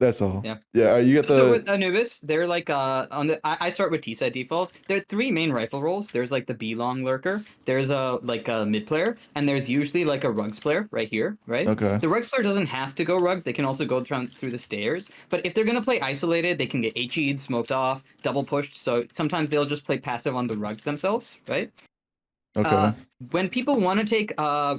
That's all. Yeah. Yeah, you get So the with Anubis, they're like on the I start with T side defaults. There are three main rifle roles. There's like the B long lurker. There's a like a mid player, and there's usually like a rugs player right here, right? okay. The rugs player doesn't have to go rugs. They can also go through the stairs. But if they're gonna play isolated, they can get HE'd, smoked off, double pushed. So sometimes they'll just play passive on the rugs themselves, right? Uh, Okay. when people want to take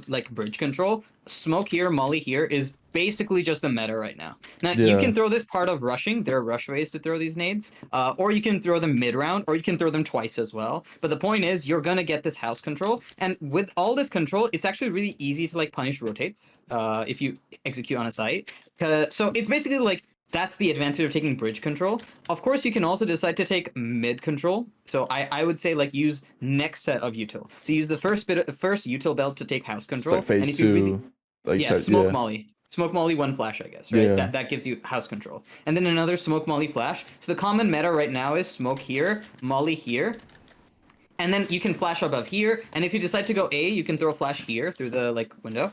like bridge control, smoke here, molly here is basically just the meta right now. Now you Yeah. can throw this part of rushing. There are rush ways to throw these nades, or you can throw them mid round, or you can throw them twice as well. But the point is, you're gonna get this house control, and with all this control, it's actually really easy to like punish rotates if you execute on a site. So it's basically like that's the advantage of taking bridge control. Of course, you can also decide to take mid control. So I would say like use next set of util. So use the first util belt to take house It's like control. And phase if you really two. Like yeah, yeah. smoke molly one flash, I guess, right? Yeah. That gives you house control. And then another smoke molly flash. So the common meta right now is smoke here, molly here, and then you can flash above here. And if you decide to go A, you can throw a flash here through the like window.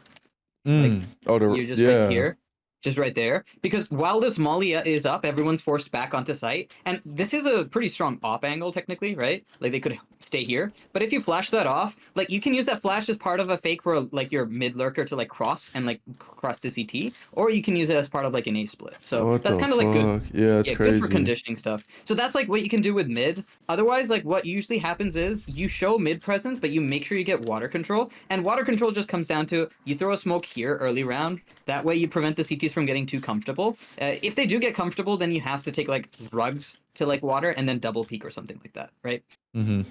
Like Oh, you're just right yeah. here, just right there. Because while this molly is up, everyone's forced back onto site, and this is a pretty strong op angle technically, right? Like they could stay here, but if you flash that off, like you can use that flash as part of a fake for like your mid lurker to like cross and like cross to CT, or you can use it as part of like an A split. So What that's the kind of like good. fuck? Yeah, it's Yeah, good for crazy. conditioning stuff. So that's like what you can do with mid. Otherwise, like what usually happens is you show mid presence, but you make sure you get water control. And water control just comes down to you throw a smoke here early round. That way you prevent the CTs from getting too comfortable. If they do get comfortable, then you have to take like rugs to like water and then double peak or something like that, right? Mm-hmm.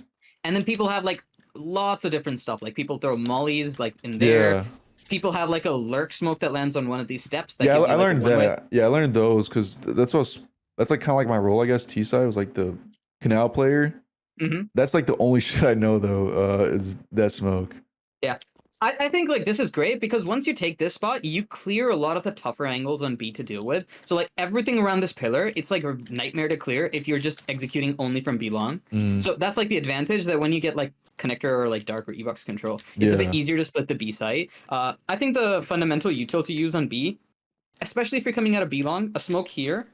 And then people have like lots of different stuff. Like people throw mollies like in there. Yeah. People have like a lurk smoke that lands on one of these steps that Yeah, gives I you like a learned one way. that. Yeah, I learned those because that's like kind of like my role, I guess. T side was like the canal player. Mm-hmm. That's like the only shit I know though. Is that smoke? Yeah. I think like this is great because once you take this spot, you clear a lot of the tougher angles on B to deal with. So like everything around this pillar, it's like a nightmare to clear if you're just executing only from B long. Mm, So that's like the advantage that when you get like connector or like dark or evox control, it's a bit yeah. easier to split the B site. I think the fundamental util to use on B, especially if you're coming out of B long, a smoke here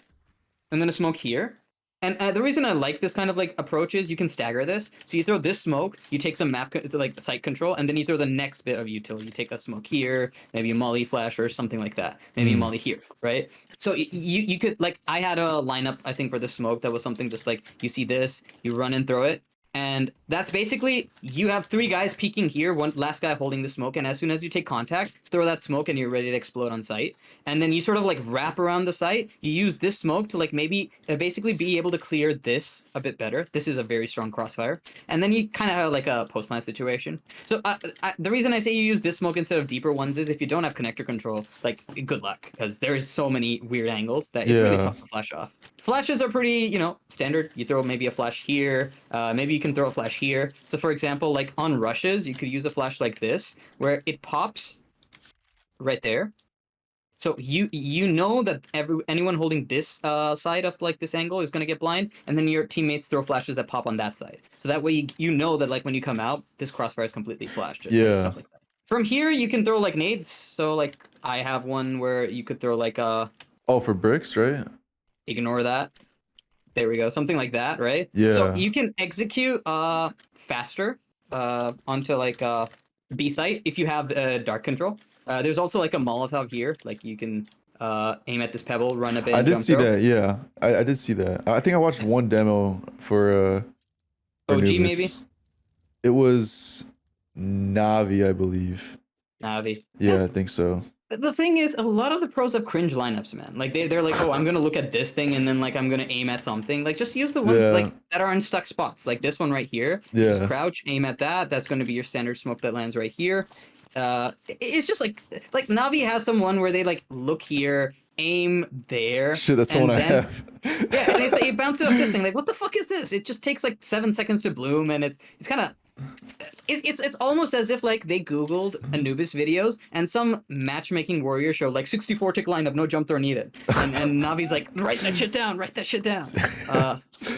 and then a smoke here. And the reason I like this kind of like approach is you can stagger this. So you throw this smoke, you take some like site control, and then you throw the next bit of util. You take a smoke here, maybe a molly flash or something like that. Maybe a Mm, molly here, right? So you could like I had a lineup I think for the smoke that was something just like you see this, you run and throw it, and that's basically you have three guys peeking here, one last guy holding the smoke, and as soon as you take contact, throw that smoke and you're ready to explode on site. And then you sort of like wrap around the site. You use this smoke to like maybe basically be able to clear this a bit better. This is a very strong crossfire. And then you kind of have like a post plant situation. So the reason I say you use this smoke instead of deeper ones is if you don't have connector control, like good luck because there's so many weird angles that it's really yeah. tough to flash off. Flashes are pretty, standard. You throw maybe a flash here. Maybe you can throw a flash here. So for example, like on rushes, you could use a flash like this where it pops right there. So you know that anyone holding this side of like this angle is gonna get blind, and then your teammates throw flashes that pop on that side. So that way you know that like when you come out, this crossfire is completely flashed, like Yeah. stuff like that. From here you can throw like nades. So like I have one where you could throw like Oh, for bricks, right? ignore that. There we go, something like that, right? So Yeah. you can execute faster onto like B site if you have dark control. There's also like a Molotov here, like you can aim at this pebble, run a bit, I and did jump see throw. that. Yeah, I did see that. I think I watched one demo for OG maybe, Anubis. It was Navi, I believe. Navi. Yeah. Yeah, I think so. The thing is, a lot of the pros have cringe lineups, man. Like they're like, oh, I'm gonna look at this thing and then like I'm gonna aim at something. Like just use the ones Yeah, like that are in stuck spots. Like this one right here. You just yeah. crouch, aim at that. That's gonna be your standard smoke that lands right here. It's just like Navi has some one where they like look here, aim there, Shit, that's the one and I then have. yeah, and it bounces off this thing. Like what the fuck is this? It just takes like 7 seconds to bloom, and it's kind of it's almost as if like they googled Anubis videos and some matchmaking warrior showed like 64 tick lineup, no jump throw needed, and Navi's like write that shit down, write that shit down.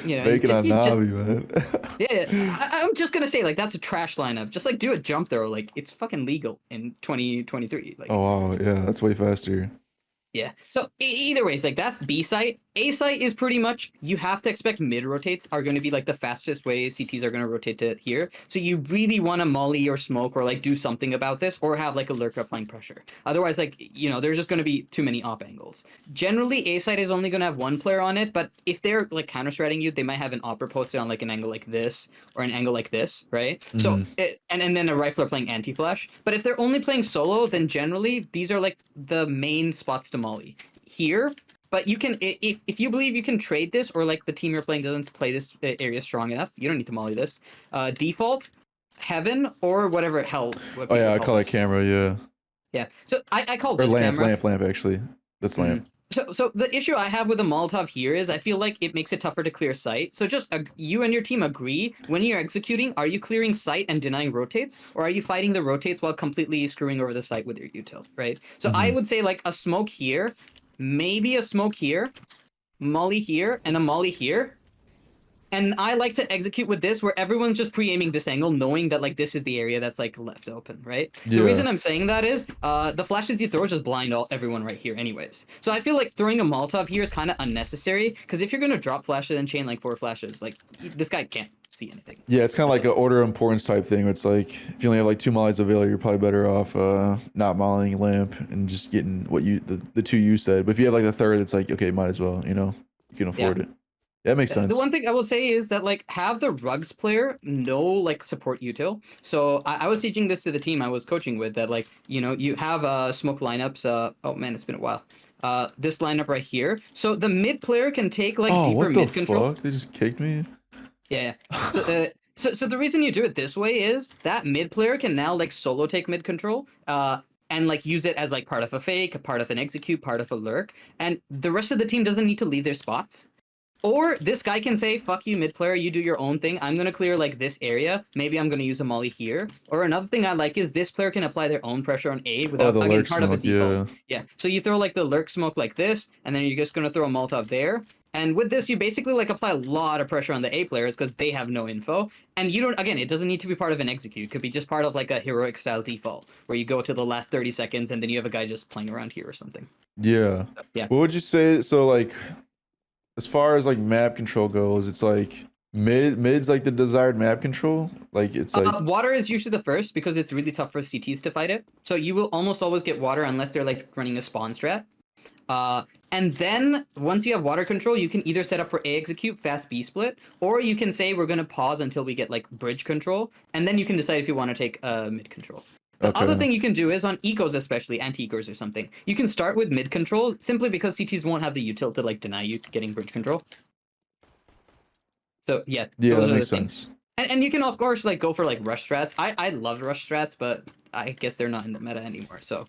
Make it on You just Navi, yeah, man. I'm just gonna say like that's a trash lineup. Just like do a jump throw, like it's fucking legal in 2023. Like Oh wow, yeah, that's way faster. Yeah. So either ways, like that's B site. A site is pretty much you have to expect mid rotates are going to be like the fastest way CTs are going to rotate to here. So you really want to molly or smoke or like do something about this or have like a lurker applying pressure. Otherwise, like there's just going to be too many op angles. Generally, A site is only going to have one player on it, but if they're like counter stratting you, they might have an opera posted on like an angle like this or an angle like this, right? So and then a rifler playing anti flash. But if they're only playing solo, then generally these are like the main spots to molly here. But you can, if you believe you can trade this, or like the team you're playing doesn't play this area strong enough, you don't need to molly this. Default, heaven, or whatever hell. What Oh yeah, people I call call that this. camera. Yeah, Yeah. So I call or this lamp, camera. lamp. Actually, that's lamp. So the issue I have with the Molotov here is I feel like it makes it tougher to clear sight. So just you and your team agree when you're executing, are you clearing sight and denying rotates, or are you fighting the rotates while completely screwing over the sight with your util, right? So I would say like a smoke here, maybe a smoke here, molly here, and a molly here. And I like to execute with this where everyone's just pre-aiming this angle, knowing that like this is the area that's like left open, right? The Yeah, reason I'm saying that is the flashes you throw just blind everyone right here anyways. So I feel like throwing a Molotov here is kind of unnecessary because if you're going to drop flashes and chain like 4 flashes, like this guy can't see anything. yeah. It's kind of like an order of importance type thing. Where it's like if you only have like 2 mollies available, you're probably better off not mollying lamp and just getting what the two you said. But if you have like the third, it's like okay, might as well. You can afford it. That makes The sense. one thing I will say is that like have the rugs player know like support util. So I was teaching this to the team I was coaching with that like you have smoke lineups. Oh man, it's been a while. This lineup right here. So the mid player can take like Oh, deeper what the mid control. fuck? They just kicked me. Yeah. So the reason you do it this way is that mid player can now like solo take mid control. And like use it as like part of a fake, a part of an execute, part of a lurk, and the rest of the team doesn't need to leave their spots. Or this guy can say, fuck you, mid player, you do your own thing. I'm going to clear like this area. Maybe I'm going to use a molly here. Or another thing I like is this player can apply their own pressure on A Oh, without, the again, lurk part of a smoke. default. Yeah. Yeah. So you throw like the lurk smoke like this, and then you're just going to throw a Molotov there. And with this, you basically like apply a lot of pressure on the A players because they have no info. And you don't, again, it doesn't need to be part of an execute. It could be just part of like a heroic style default where you go to the last 30 seconds and then you have a guy just playing around here or something. Yeah. So, yeah. What would you say? So like, as far as like map control goes, it's like mid's like the desired map control. Like it's like Water is usually the first because it's really tough for CTs to fight it. So you will almost always get water unless they're like running a spawn strat. And then once you have water control, you can either set up for A execute, fast B split, or you can say we're going to pause until we get like bridge control. And then you can decide if you want to take mid control. The other thing you can do is on ecos, especially anti-ecos or something, you can start with mid control simply because CTs won't have the util to like deny you getting bridge control. So yeah, yeah, those that are the makes things. sense. And you can of course like go for like rush strats. I love rush strats, but I guess they're not in the meta anymore. So